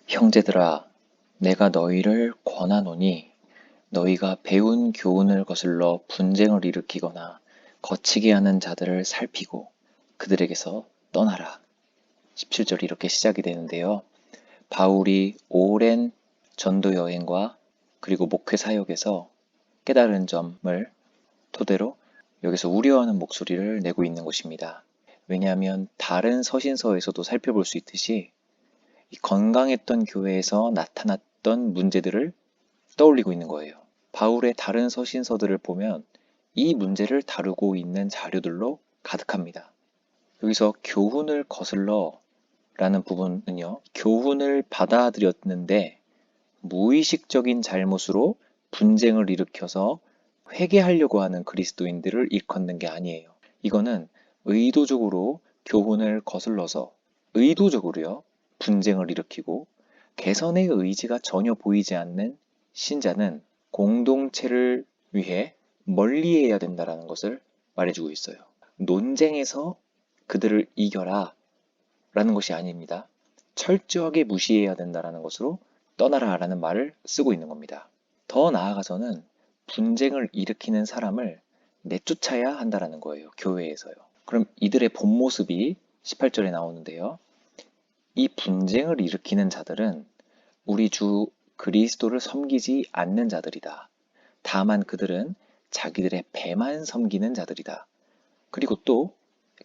형제들아, 내가 너희를 권하노니 너희가 배운 교훈을 거슬러 분쟁을 일으키거나 거치게 하는 자들을 살피고 그들에게서 떠나라. 17절이 이렇게 시작이 되는데요. 바울이 오랜 전도 여행과 그리고 목회 사역에서 깨달은 점을 토대로 여기서 우려하는 목소리를 내고 있는 것입니다. 왜냐하면 다른 서신서에서도 살펴볼 수 있듯이 이 건강했던 교회에서 나타났던 문제들을 떠올리고 있는 거예요. 바울의 다른 서신서들을 보면 이 문제를 다루고 있는 자료들로 가득합니다. 여기서 교훈을 거슬러 라는 부분은요, 교훈을 받아들였는데 무의식적인 잘못으로 분쟁을 일으켜서 회개하려고 하는 그리스도인들을 일컫는 게 아니에요. 이거는 의도적으로 교훈을 거슬러서 의도적으로요, 분쟁을 일으키고 개선의 의지가 전혀 보이지 않는 신자는 공동체를 위해 멀리해야 된다는 것을 말해주고 있어요. 논쟁에서 그들을 이겨라 라는 것이 아닙니다. 철저하게 무시해야 된다는 것으로 떠나라 라는 말을 쓰고 있는 겁니다. 더 나아가서는 분쟁을 일으키는 사람을 내쫓아야 한다는 거예요. 교회에서요. 그럼 이들의 본 모습이 18절에 나오는데요. 이 분쟁을 일으키는 자들은 우리 주 그리스도를 섬기지 않는 자들이다. 다만 그들은 자기들의 배만 섬기는 자들이다. 그리고 또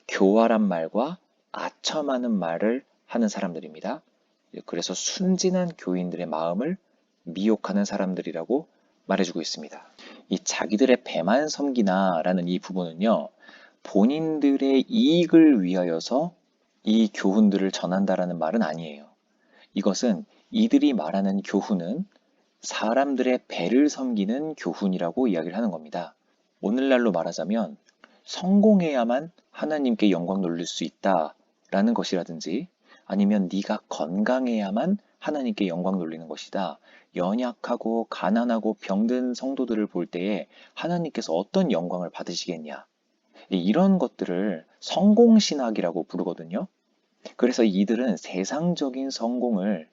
교활한 말과 아첨하는 말을 하는 사람들입니다. 그래서 순진한 교인들의 마음을 미혹하는 사람들이라고 말해주고 있습니다. 이 자기들의 배만 섬기나 라는 이 부분은요, 본인들의 이익을 위하여서 이 교훈들을 전한다라는 말은 아니에요. 이것은 이들이 말하는 교훈은 사람들의 배를 섬기는 교훈이라고 이야기를 하는 겁니다. 오늘날로 말하자면 성공해야만 하나님께 영광 돌릴 수 있다라는 것이라든지 아니면 네가 건강해야만 하나님께 영광 돌리는 것이다. 연약하고 가난하고 병든 성도들을 볼 때에 하나님께서 어떤 영광을 받으시겠냐. 이런 것들을 성공신학이라고 부르거든요. 그래서 이들은 세상적인 성공을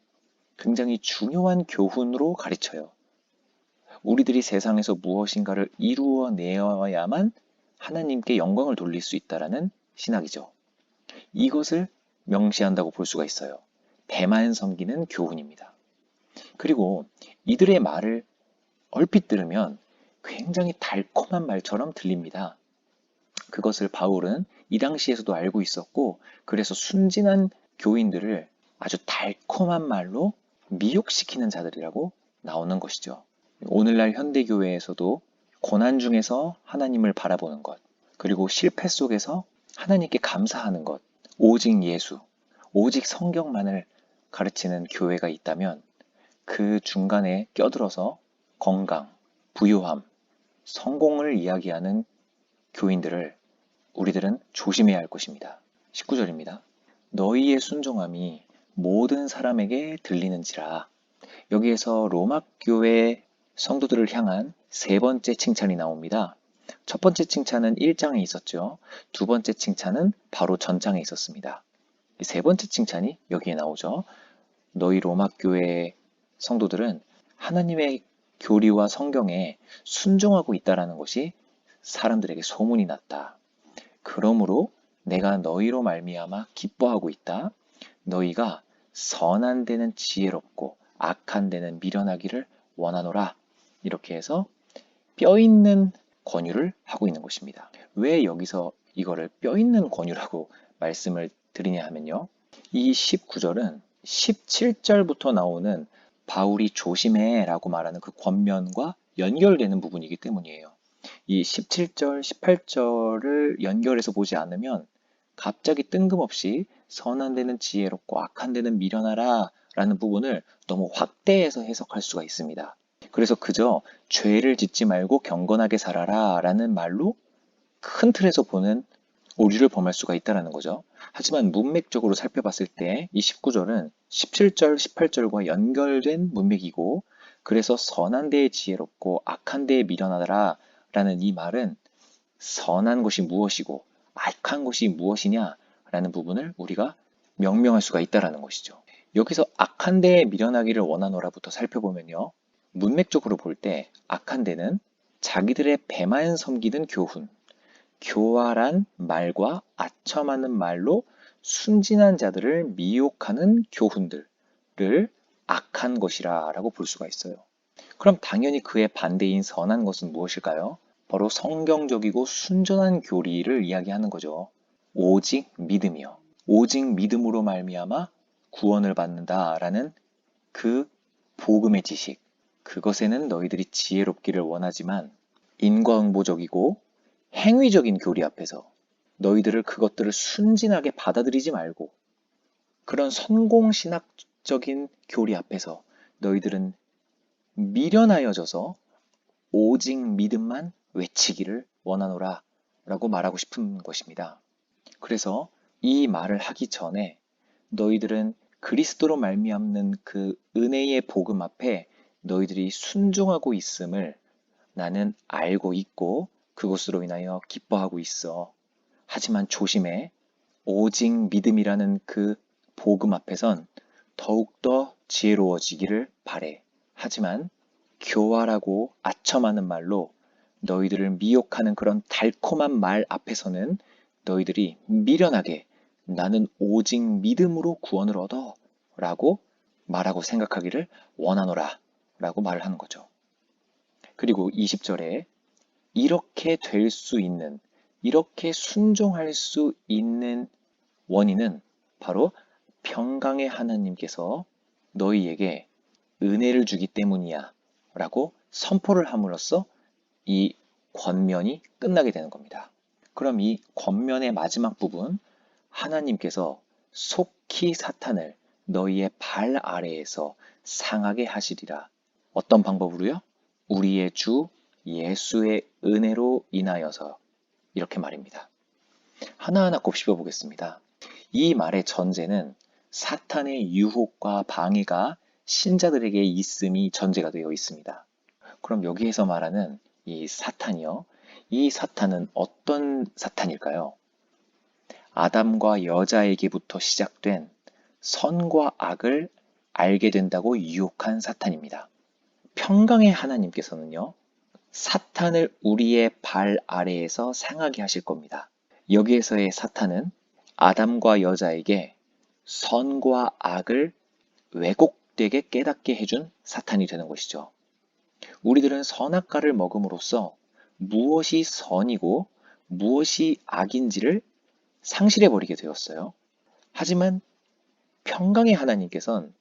굉장히 중요한 교훈으로 가르쳐요. 우리들이 세상에서 무엇인가를 이루어내어야만 하나님께 영광을 돌릴 수 있다라는 신학이죠. 이것을 명시한다고 볼 수가 있어요. 배만 섬기는 교훈입니다. 그리고 이들의 말을 얼핏 들으면 굉장히 달콤한 말처럼 들립니다. 그것을 바울은 이 당시에서도 알고 있었고, 그래서 순진한 교인들을 아주 달콤한 말로 미혹시키는 자들이라고 나오는 것이죠. 오늘날 현대교회에서도 고난 중에서 하나님을 바라보는 것, 그리고 실패 속에서 하나님께 감사하는 것, 오직 예수, 오직 성경만을 가르치는 교회가 있다면 그 중간에 껴들어서 건강, 부유함, 성공을 이야기하는 교인들을 우리들은 조심해야 할 것입니다. 19절입니다. 너희의 순종함이 모든 사람에게 들리는지라. 여기에서 로마 교회 성도들을 향한 세 번째 칭찬이 나옵니다. 첫 번째 칭찬은 1장에 있었죠. 두 번째 칭찬은 바로 전장에 있었습니다. 세 번째 칭찬이 여기에 나오죠. 너희 로마 교회 성도들은 하나님의 교리와 성경에 순종하고 있다는 것이 사람들에게 소문이 났다. 그러므로 내가 너희로 말미암아 기뻐하고 있다. 너희가 선한 데는 지혜롭고 악한 데는 미련하기를 원하노라. 이렇게 해서 뼈 있는 권유를 하고 있는 것입니다. 왜 여기서 이거를 뼈 있는 권유라고 말씀을 드리냐 하면요. 이 19절은 17절부터 나오는 바울이 조심해 라고 말하는 그 권면과 연결되는 부분이기 때문이에요. 이 17절, 18절을 연결해서 보지 않으면 갑자기 뜬금없이 선한 데는 지혜롭고 악한 데는 미련하라 라는 부분을 너무 확대해서 해석할 수가 있습니다. 그래서 그저 죄를 짓지 말고 경건하게 살아라 라는 말로 큰 틀에서 보는 오류를 범할 수가 있다는 거죠. 하지만 문맥적으로 살펴봤을 때 이 19절은 17절, 18절과 연결된 문맥이고 그래서 선한 데에 지혜롭고 악한 데에 미련하더라 라는 이 말은 선한 것이 무엇이고 악한 것이 무엇이냐 라는 부분을 우리가 명명할 수가 있다는 것이죠. 여기서 악한 데에 미련하기를 원하노라부터 살펴보면요. 문맥적으로 볼 때 악한 데는 자기들의 배만 섬기는 교훈, 교활한 말과 아첨하는 말로 순진한 자들을 미혹하는 교훈들을 악한 것이라 라고 볼 수가 있어요. 그럼 당연히 그의 반대인 선한 것은 무엇일까요? 바로 성경적이고 순전한 교리를 이야기하는 거죠. 오직 믿음이요. 오직 믿음으로 말미암아 구원을 받는다라는 그 복음의 지식. 그것에는 너희들이 지혜롭기를 원하지만 인과응보적이고 행위적인 교리 앞에서 너희들을 그것들을 순진하게 받아들이지 말고 그런 선공신학적인 교리 앞에서 너희들은 미련하여져서 오직 믿음만 외치기를 원하노라 라고 말하고 싶은 것입니다. 그래서 이 말을 하기 전에 너희들은 그리스도로 말미암는 그 은혜의 복음 앞에 너희들이 순종하고 있음을 나는 알고 있고 그것으로 인하여 기뻐하고 있어. 하지만 조심해. 오직 믿음이라는 그 복음 앞에선 더욱더 지혜로워지기를 바래. 하지만 교활하고 아첨하는 말로 너희들을 미혹하는 그런 달콤한 말 앞에서는 너희들이 미련하게 나는 오직 믿음으로 구원을 얻어 라고 말하고 생각하기를 원하노라 라고 말을 하는 거죠. 그리고 20절에 이렇게 될 수 있는, 이렇게 순종할 수 있는 원인은 바로 평강의 하나님께서 너희에게 은혜를 주기 때문이야 라고 선포를 함으로써 이 권면이 끝나게 되는 겁니다. 그럼 이 권면의 마지막 부분, 하나님께서 속히 사탄을 너희의 발 아래에서 상하게 하시리라. 어떤 방법으로요? 우리의 주 예수의 은혜로 인하여서 이렇게 말입니다. 하나하나 곱씹어 보겠습니다. 이 말의 전제는 사탄의 유혹과 방해가 신자들에게 있음이 전제가 되어 있습니다. 그럼 여기에서 말하는 이 사탄이요. 이 사탄은 어떤 사탄일까요? 아담과 여자에게부터 시작된 선과 악을 알게 된다고 유혹한 사탄입니다. 평강의 하나님께서는요, 사탄을 우리의 발 아래에서 상하게 하실 겁니다. 여기에서의 사탄은 아담과 여자에게 선과 악을 왜곡되게 깨닫게 해준 사탄이 되는 것이죠. 우리들은 선악과를 먹음으로써 무엇이 선이고 무엇이 악인지를 상실해버리게 되었어요. 하지만 평강의 하나님께서는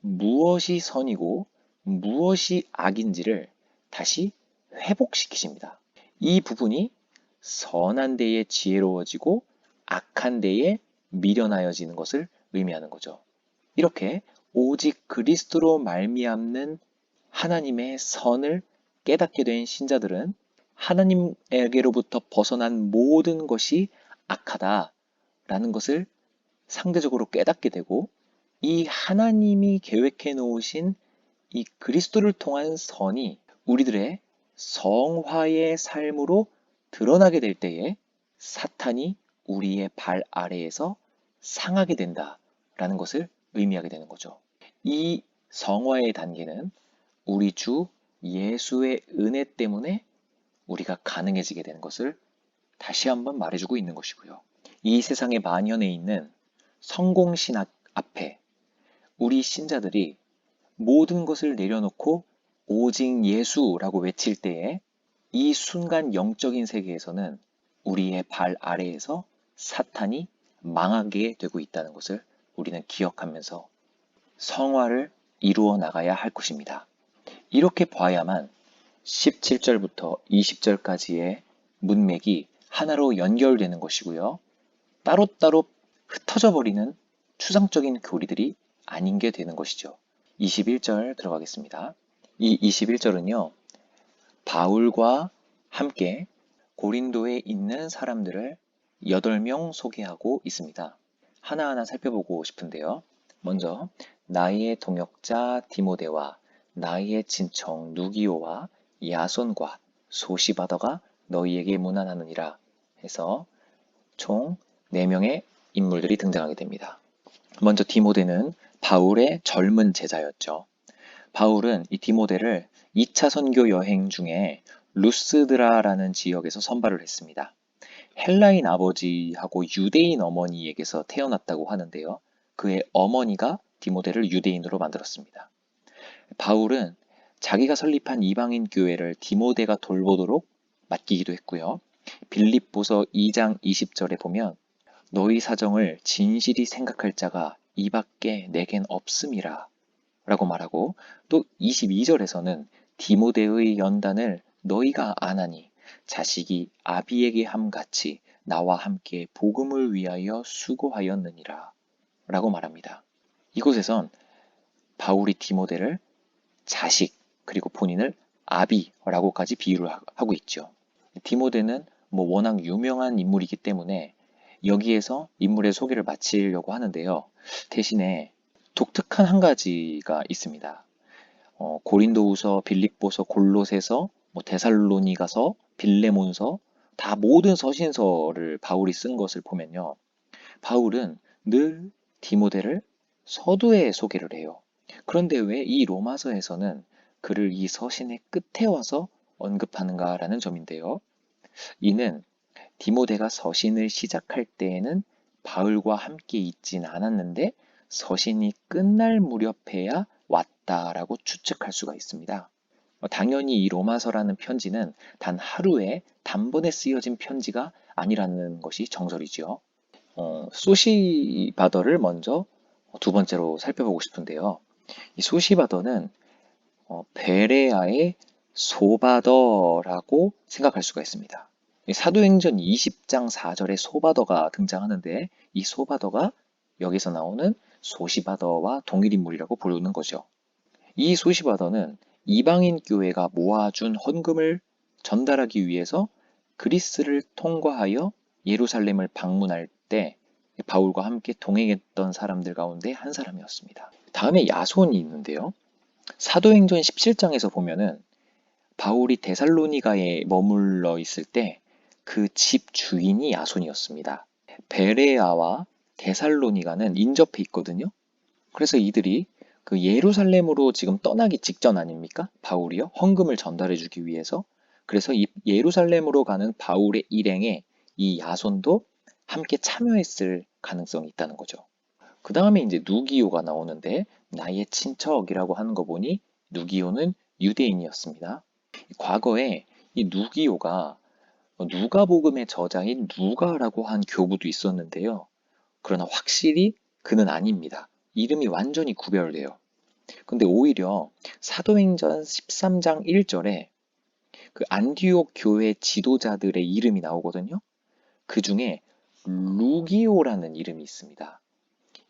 무엇이 선이고 무엇이 악인지를 다시 회복시키십니다. 이 부분이 선한 데에 지혜로워지고 악한 데에 미련하여지는 것을 의미하는 거죠. 이렇게 오직 그리스도로 말미암는 하나님의 선을 깨닫게 된 신자들은 하나님에게로부터 벗어난 모든 것이 악하다라는 것을 상대적으로 깨닫게 되고 이 하나님이 계획해 놓으신 이 그리스도를 통한 선이 우리들의 성화의 삶으로 드러나게 될 때에 사탄이 우리의 발 아래에서 상하게 된다라는 것을 의미하게 되는 거죠. 이 성화의 단계는 우리 주 예수의 은혜 때문에 우리가 가능해지게 되는 것을 다시 한번 말해주고 있는 것이고요. 이 세상의 만연해 있는 성공신학 앞에 우리 신자들이 모든 것을 내려놓고 오직 예수라고 외칠 때에 이 순간 영적인 세계에서는 우리의 발 아래에서 사탄이 망하게 되고 있다는 것을 우리는 기억하면서 성화를 이루어 나가야 할 것입니다. 이렇게 봐야만 17절부터 20절까지의 문맥이 하나로 연결되는 것이고요. 따로따로 흩어져 버리는 추상적인 교리들이 아닌 게 되는 것이죠. 21절 들어가겠습니다. 이 21절은요. 바울과 함께 고린도에 있는 사람들을 8명 소개하고 있습니다. 하나하나 살펴보고 싶은데요. 먼저 나의 동역자 디모데와 나의 친척 누기오와 야손과 소시바더가 너희에게 문안하느니라 해서 총 4명의 인물들이 등장하게 됩니다. 먼저 디모데는 바울의 젊은 제자였죠. 바울은 이 디모데를 2차 선교 여행 중에 루스드라라는 지역에서 선발을 했습니다. 헬라인 아버지하고 유대인 어머니에게서 태어났다고 하는데요. 그의 어머니가 디모데를 유대인으로 만들었습니다. 바울은 자기가 설립한 이방인 교회를 디모데가 돌보도록 맡기기도 했고요. 빌립보서 2장 20절에 보면 너희 사정을 진실이 생각할 자가 이밖에 내겐 없음이라 라고 말하고, 또 22절에서는 디모데의 연단을 너희가 아나니 자식이 아비에게 함같이 나와 함께 복음을 위하여 수고하였느니라 라고 말합니다. 이곳에선 바울이 디모데를 자식, 그리고 본인을 아비라고까지 비유를 하고 있죠. 디모데는 워낙 유명한 인물이기 때문에 여기에서 인물의 소개를 마치려고 하는데요. 대신에 독특한 한 가지가 있습니다. 고린도후서, 빌립보서, 골로새서, 데살로니가서, 빌레몬서, 다 모든 서신서를 바울이 쓴 것을 보면요. 바울은 늘 디모데를 서두에 소개를 해요. 그런데 왜 이 로마서에서는 그를 이 서신의 끝에 와서 언급하는가라는 점인데요. 이는 디모데가 서신을 시작할 때에는 바울과 함께 있진 않았는데 서신이 끝날 무렵에야 왔다라고 추측할 수가 있습니다. 당연히 이 로마서라는 편지는 단 하루에 단번에 쓰여진 편지가 아니라는 것이 정설이죠. 소시바더를 먼저 두 번째로 살펴보고 싶은데요. 이 소시바더는 베레아의 소바더라고 생각할 수가 있습니다. 사도행전 20장 4절에 소바더가 등장하는데 이 소바더가 여기서 나오는 소시바더와 동일 인물이라고 부르는 거죠. 이 소시바더는 이방인 교회가 모아준 헌금을 전달하기 위해서 그리스를 통과하여 예루살렘을 방문할 때 바울과 함께 동행했던 사람들 가운데 한 사람이었습니다. 다음에 야손이 있는데요. 사도행전 17장에서 보면은 바울이 데살로니가에 머물러 있을 때 그 집 주인이 야손이었습니다. 베레아와 데살로니가는 인접해 있거든요. 그래서 이들이 그 예루살렘으로 지금 떠나기 직전 아닙니까? 바울이요? 헌금을 전달해 주기 위해서. 그래서 이 예루살렘으로 가는 바울의 일행에 이 야손도 함께 참여했을 가능성이 있다는 거죠. 그 다음에 이제 누기오가 나오는데 나의 친척이라고 하는 거 보니 누기오는 유대인이었습니다. 과거에 이 누기오가 누가복음의 저자인 누가라고 한 교부도 있었는데요. 그러나 확실히 그는 아닙니다. 이름이 완전히 구별돼요. 근데 오히려 사도행전 13장 1절에 그 안디옥 교회 지도자들의 이름이 나오거든요. 그 중에 루기오라는 이름이 있습니다.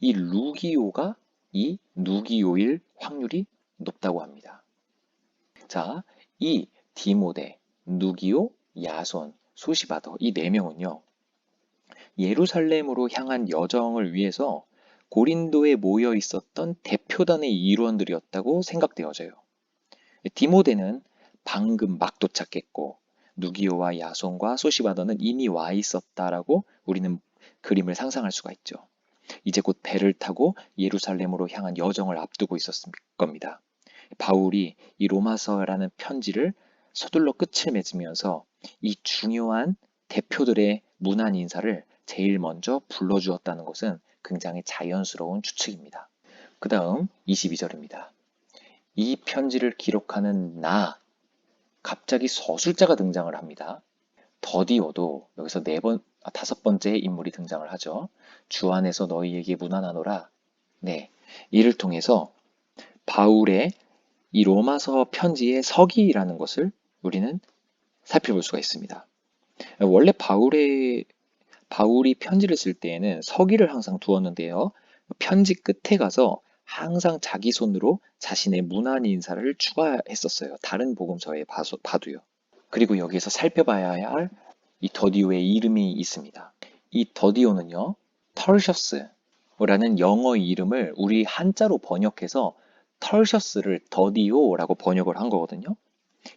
이 루기오가 이 누기오일 확률이 높다고 합니다. 자, 이 디모데, 누기오, 야손, 소시바더 이 네 명은요. 예루살렘으로 향한 여정을 위해서 고린도에 모여 있었던 대표단의 일원들이었다고 생각되어져요. 디모데는 방금 막 도착했고 누기오와 야손과 소시바더는 이미 와 있었다라고 우리는 그림을 상상할 수가 있죠. 이제 곧 배를 타고 예루살렘으로 향한 여정을 앞두고 있었을 겁니다. 바울이 이 로마서라는 편지를 서둘러 끝을 맺으면서 이 중요한 대표들의 문안 인사를 제일 먼저 불러주었다는 것은 굉장히 자연스러운 추측입니다. 그 다음 22절입니다. 이 편지를 기록하는 나, 갑자기 서술자가 등장을 합니다. 더디오도 여기서 다섯 번째 인물이 등장을 하죠. 주 안에서 너희에게 문안하노라. 네, 이를 통해서 바울의 이 로마서 편지의 서기라는 것을 우리는 살펴볼 수가 있습니다. 원래 바울이 편지를 쓸 때에는 서기를 항상 두었는데요. 편지 끝에 가서 항상 자기 손으로 자신의 문안 인사를 추가했었어요. 다른 복음서에 봐도요. 그리고 여기에서 살펴봐야 할 이 더디오의 이름이 있습니다. 이 더디오는요, 털셔스라는 영어 이름을 우리 한자로 번역해서 털셔스를 더디오라고 번역을 한 거거든요.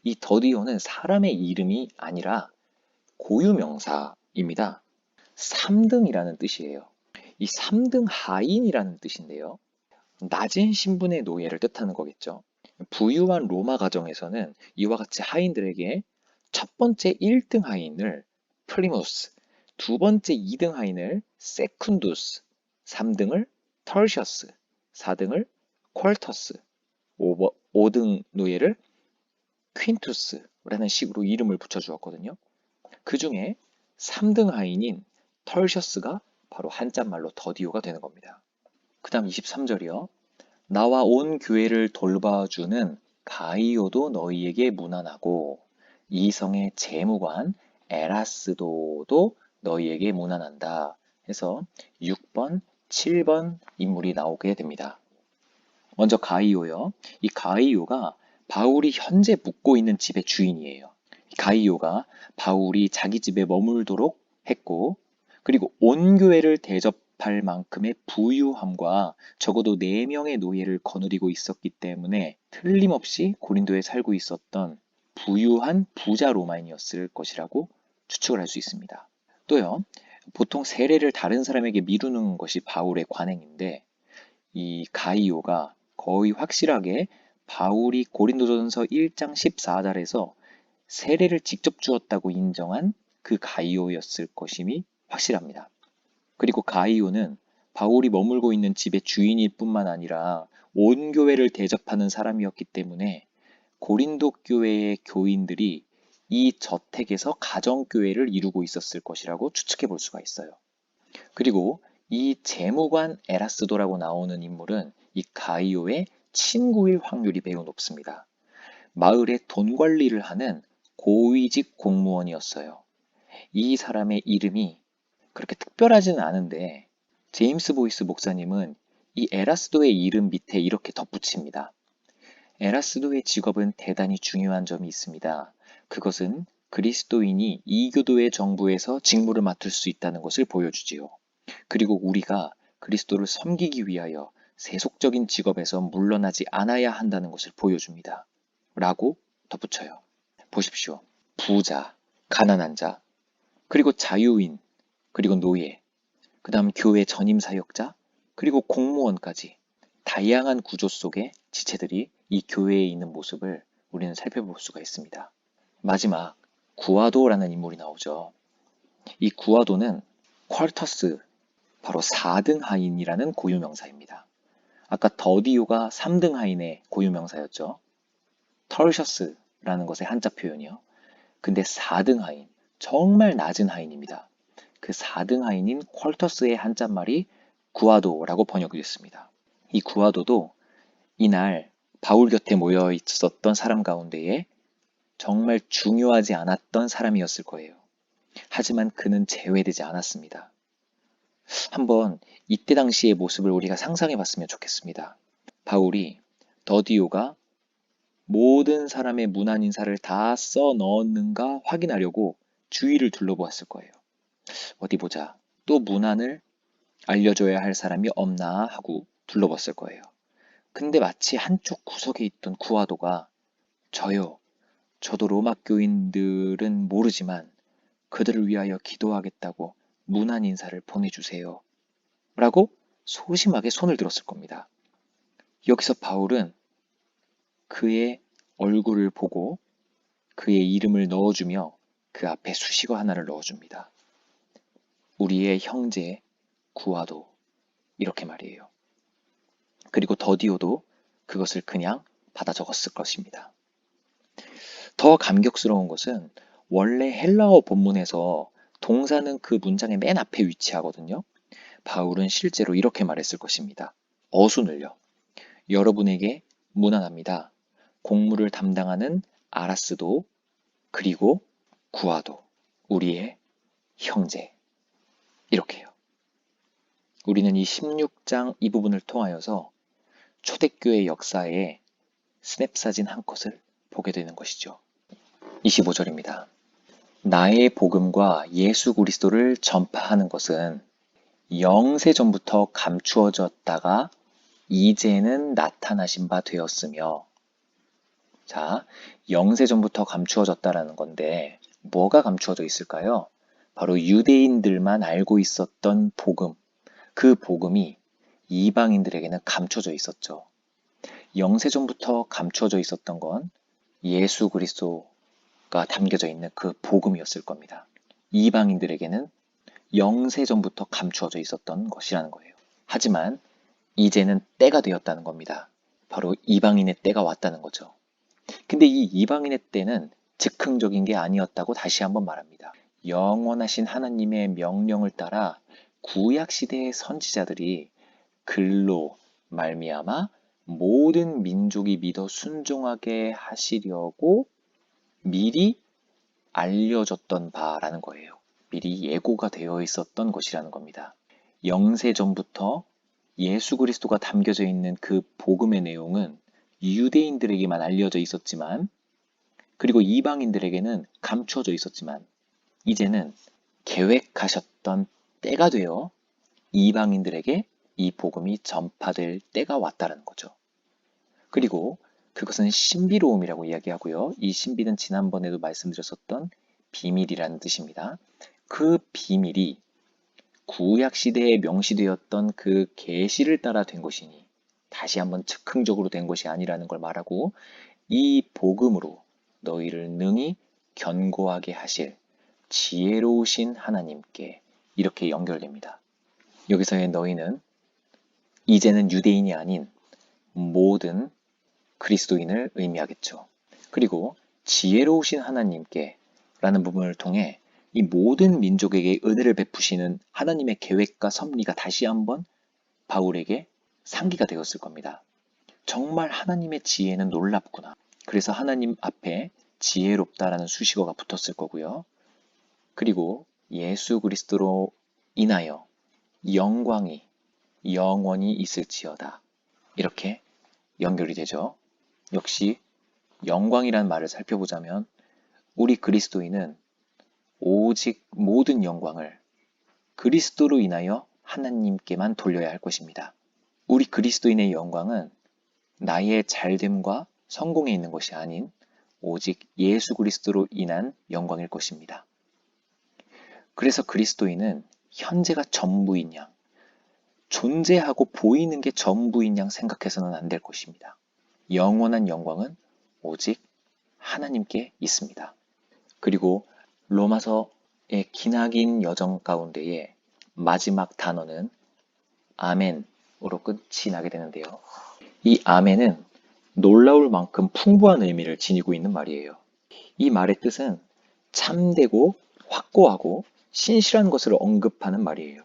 이 더디오는 사람의 이름이 아니라 고유명사입니다. 3등이라는 뜻이에요. 이 3등 하인이라는 뜻인데요. 낮은 신분의 노예를 뜻하는 거겠죠. 부유한 로마 가정에서는 이와 같이 하인들에게 첫 번째 1등 하인을 프리무스, 두 번째 2등 하인을 세쿤두스, 3등을 털셔스, 4등을 퀄터스, 5등 노예를 퀸투스라는 식으로 이름을 붙여주었거든요. 그 중에 3등 하인인 털셔스가 바로 한자말로 더디오가 되는 겁니다. 그 다음 23절이요. 나와 온 교회를 돌봐주는 가이오도 너희에게 문안하고 이성의 재무관 에라스도도 너희에게 문안한다 해서 6번, 7번 인물이 나오게 됩니다. 먼저 가이오요. 이 가이오가 바울이 현재 묵고 있는 집의 주인이에요. 가이오가 바울이 자기 집에 머물도록 했고, 그리고 온 교회를 대접할 만큼의 부유함과 적어도 4명의 노예를 거느리고 있었기 때문에 틀림없이 고린도에 살고 있었던 부유한 부자 로마인이었을 것이라고 추측을 할 수 있습니다. 또요, 보통 세례를 다른 사람에게 미루는 것이 바울의 관행인데, 이 가이오가 거의 확실하게 바울이 고린도전서 1장 14절에서 세례를 직접 주었다고 인정한 그 가이오였을 것임이 확실합니다. 그리고 가이오는 바울이 머물고 있는 집의 주인일 뿐만 아니라 온 교회를 대접하는 사람이었기 때문에 고린도 교회의 교인들이 이 저택에서 가정교회를 이루고 있었을 것이라고 추측해 볼 수가 있어요. 그리고 이 재무관 에라스도라고 나오는 인물은 이 가이오의 친구일 확률이 매우 높습니다. 마을의 돈 관리를 하는 고위직 공무원이었어요. 이 사람의 이름이 그렇게 특별하지는 않은데 제임스 보이스 목사님은 이 에라스도의 이름 밑에 이렇게 덧붙입니다. 에라스도의 직업은 대단히 중요한 점이 있습니다. 그것은 그리스도인이 이교도의 정부에서 직무를 맡을 수 있다는 것을 보여주지요. 그리고 우리가 그리스도를 섬기기 위하여 세속적인 직업에서 물러나지 않아야 한다는 것을 보여줍니다. 라고 덧붙여요. 보십시오. 부자, 가난한 자, 그리고 자유인, 그리고 노예, 그 다음 교회 전임 사역자, 그리고 공무원까지 다양한 구조 속의 지체들이 이 교회에 있는 모습을 우리는 살펴볼 수가 있습니다. 마지막, 구아도라는 인물이 나오죠. 이 구아도는 퀄터스, 바로 4등 하인이라는 고유명사입니다. 아까 더디오가 3등 하인의 고유명사였죠. 털셔스라는 것의 한자 표현이요. 근데 4등 하인, 정말 낮은 하인입니다. 그 4등 하인인 퀄터스의 한자말이 구아도라고 번역이 됐습니다. 이 구아도도 이날 바울 곁에 모여 있었던 사람 가운데에 정말 중요하지 않았던 사람이었을 거예요. 하지만 그는 제외되지 않았습니다. 한번 이때 당시의 모습을 우리가 상상해 봤으면 좋겠습니다. 바울이 더디오가 모든 사람의 문안 인사를 다 써 넣었는가 확인하려고 주위를 둘러보았을 거예요. 어디 보자. 또 문안을 알려줘야 할 사람이 없나 하고 둘러봤을 거예요. 근데 마치 한쪽 구석에 있던 구아도가 저요. 저도 로마 교인들은 모르지만 그들을 위하여 기도하겠다고 문안 인사를 보내주세요. 라고 소심하게 손을 들었을 겁니다. 여기서 바울은 그의 얼굴을 보고 그의 이름을 넣어주며 그 앞에 수식어 하나를 넣어줍니다. 우리의 형제 구아도 이렇게 말이에요. 그리고 더디오도 그것을 그냥 받아 적었을 것입니다. 더 감격스러운 것은 원래 헬라어 본문에서 동사는 그 문장의 맨 앞에 위치하거든요. 바울은 실제로 이렇게 말했을 것입니다. 어순을요. 여러분에게 문안합니다. 공무를 담당하는 아라스도 그리고 구아도 우리의 형제 이렇게요. 우리는 이 16장 이 부분을 통하여서 초대교회 역사의 스냅사진 한 컷을 보게 되는 것이죠. 25절입니다. 나의 복음과 예수 그리스도를 전파하는 것은 영세전부터 감추어졌다가 이제는 나타나신 바 되었으며, 자, 영세전부터 감추어졌다라는 건데 뭐가 감추어져 있을까요? 바로 유대인들만 알고 있었던 복음, 그 복음이 이방인들에게는 감춰져 있었죠. 영세전부터 감춰져 있었던 건 예수 그리스도가 담겨져 있는 그 복음이었을 겁니다. 이방인들에게는 영세전부터 감추어져 있었던 것이라는 거예요. 하지만 이제는 때가 되었다는 겁니다. 바로 이방인의 때가 왔다는 거죠. 근데 이 이방인의 때는 즉흥적인 게 아니었다고 다시 한번 말합니다. 영원하신 하나님의 명령을 따라 구약시대의 선지자들이 글로 말미암아 모든 민족이 믿어 순종하게 하시려고 미리 알려졌던 바라는 거예요. 미리 예고가 되어 있었던 것이라는 겁니다. 영세전부터 예수 그리스도가 담겨져 있는 그 복음의 내용은 유대인들에게만 알려져 있었지만, 그리고 이방인들에게는 감춰져 있었지만, 이제는 계획하셨던 때가 되어 이방인들에게 이 복음이 전파될 때가 왔다는 거죠. 그리고 그것은 신비로움이라고 이야기하고요. 이 신비는 지난번에도 말씀드렸었던 비밀이라는 뜻입니다. 그 비밀이 구약시대에 명시되었던 그 계시를 따라 된 것이니 다시 한번 즉흥적으로 된 것이 아니라는 걸 말하고, 이 복음으로 너희를 능히 견고하게 하실 지혜로우신 하나님께 이렇게 연결됩니다. 여기서의 너희는 이제는 유대인이 아닌 모든 그리스도인을 의미하겠죠. 그리고 지혜로우신 하나님께 라는 부분을 통해 이 모든 민족에게 은혜를 베푸시는 하나님의 계획과 섭리가 다시 한번 바울에게 상기가 되었을 겁니다. 정말 하나님의 지혜는 놀랍구나. 그래서 하나님 앞에 지혜롭다라는 수식어가 붙었을 거고요. 그리고 예수 그리스도로 인하여 영광이 영원히 있을지어다. 이렇게 연결이 되죠. 역시 영광이라는 말을 살펴보자면 우리 그리스도인은 오직 모든 영광을 그리스도로 인하여 하나님께만 돌려야 할 것입니다. 우리 그리스도인의 영광은 나의 잘됨과 성공에 있는 것이 아닌 오직 예수 그리스도로 인한 영광일 것입니다. 그래서 그리스도인은 현재가 전부인 양, 존재하고 보이는 게 전부인 양 생각해서는 안 될 것입니다. 영원한 영광은 오직 하나님께 있습니다. 그리고 로마서의 기나긴 여정 가운데에 마지막 단어는 아멘으로 끝이 나게 되는데요. 이 아멘은 놀라울 만큼 풍부한 의미를 지니고 있는 말이에요. 이 말의 뜻은 참되고 확고하고 신실한 것을 언급하는 말이에요.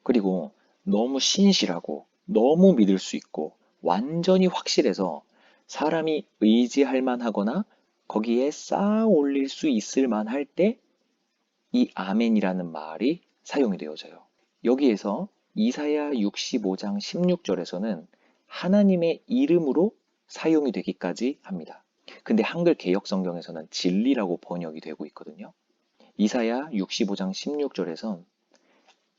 그리고 너무 신실하고 너무 믿을 수 있고 완전히 확실해서 사람이 의지할 만하거나 거기에 쌓아 올릴 수 있을 만할 때 이 아멘이라는 말이 사용이 되어져요. 여기에서 이사야 65장 16절에서는 하나님의 이름으로 사용이 되기까지 합니다. 근데 한글 개역 성경에서는 진리라고 번역이 되고 있거든요. 이사야 65장 16절에선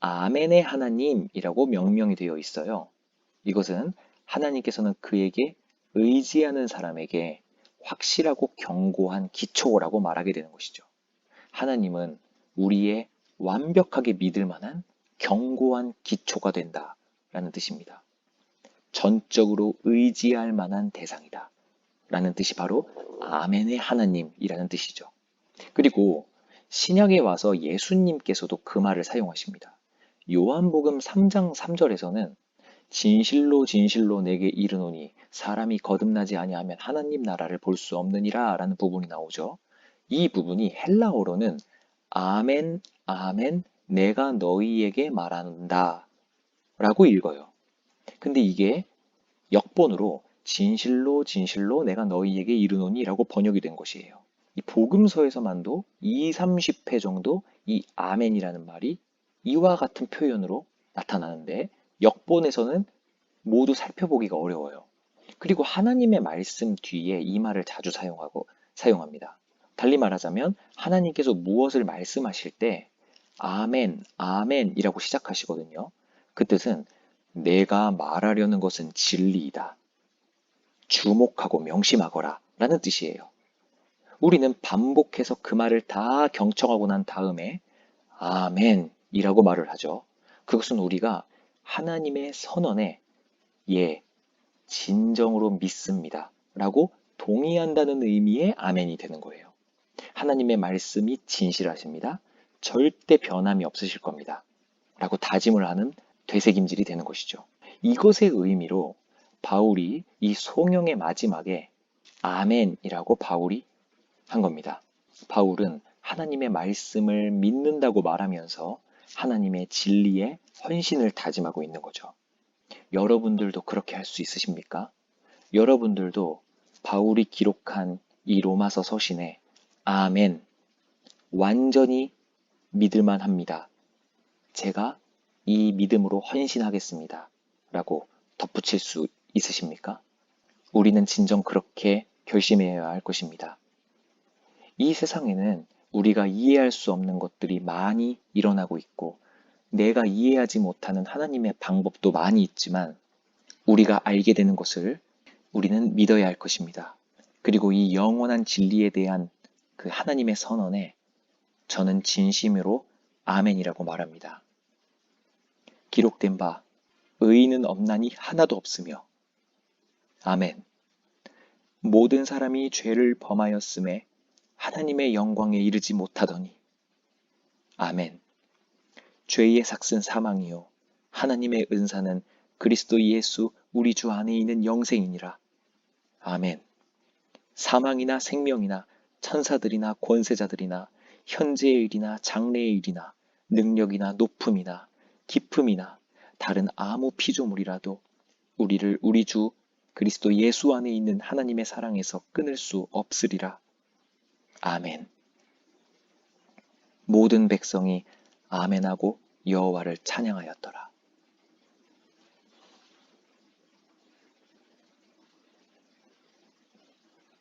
아멘의 하나님이라고 명명이 되어 있어요. 이것은 하나님께서는 그에게 의지하는 사람에게 확실하고 견고한 기초라고 말하게 되는 것이죠. 하나님은 우리의 완벽하게 믿을 만한 견고한 기초가 된다라는 뜻입니다. 전적으로 의지할 만한 대상이다 라는 뜻이 바로 아멘의 하나님이라는 뜻이죠. 그리고 신약에 와서 예수님께서도 그 말을 사용하십니다. 요한복음 3장 3절에서는 진실로 진실로 내게 이르노니 사람이 거듭나지 아니하면 하나님 나라를 볼 수 없느니라 라는 부분이 나오죠. 이 부분이 헬라어로는 아멘 아멘 내가 너희에게 말한다 라고 읽어요. 근데 이게 역본으로 진실로 진실로 내가 너희에게 이르노니 라고 번역이 된 것이에요. 이 복음서에서만도 2, 30회 정도 이 아멘이라는 말이 이와 같은 표현으로 나타나는데 역본에서는 모두 살펴보기가 어려워요. 그리고 하나님의 말씀 뒤에 이 말을 자주 사용합니다. 달리 말하자면 하나님께서 무엇을 말씀하실 때 아멘, 아멘이라고 시작하시거든요. 그 뜻은 내가 말하려는 것은 진리이다. 주목하고 명심하거라 라는 뜻이에요. 우리는 반복해서 그 말을 다 경청하고 난 다음에 아멘이라고 말을 하죠. 그것은 우리가 하나님의 선언에 예, 진정으로 믿습니다 라고 동의한다는 의미의 아멘이 되는 거예요. 하나님의 말씀이 진실하십니다. 절대 변함이 없으실 겁니다. 라고 다짐을 하는 되새김질이 되는 것이죠. 이것의 의미로 바울이 이 송영의 마지막에 아멘이라고 바울이 한 겁니다. 바울은 하나님의 말씀을 믿는다고 말하면서 하나님의 진리에 헌신을 다짐하고 있는 거죠. 여러분들도 그렇게 할 수 있으십니까? 여러분들도 바울이 기록한 이 로마서 서신에 아멘, 완전히 믿을만 합니다. 제가 이 믿음으로 헌신하겠습니다. 라고 덧붙일 수 있으십니까? 우리는 진정 그렇게 결심해야 할 것입니다. 이 세상에는 우리가 이해할 수 없는 것들이 많이 일어나고 있고 내가 이해하지 못하는 하나님의 방법도 많이 있지만 우리가 알게 되는 것을 우리는 믿어야 할 것입니다. 그리고 이 영원한 진리에 대한 그 하나님의 선언에 저는 진심으로 아멘이라고 말합니다. 기록된 바 의인은 없나니 하나도 없으며 아멘. 모든 사람이 죄를 범하였음에 하나님의 영광에 이르지 못하더니 아멘. 죄의 삭은 사망이요 하나님의 은사는 그리스도 예수 우리 주 안에 있는 영생이니라. 아멘. 사망이나 생명이나 천사들이나 권세자들이나 현재의 일이나 장래의 일이나 능력이나 높음이나 깊음이나 다른 아무 피조물이라도 우리를 우리 주 그리스도 예수 안에 있는 하나님의 사랑에서 끊을 수 없으리라. 아멘. 모든 백성이 아멘하고 여호와를 찬양하였더라.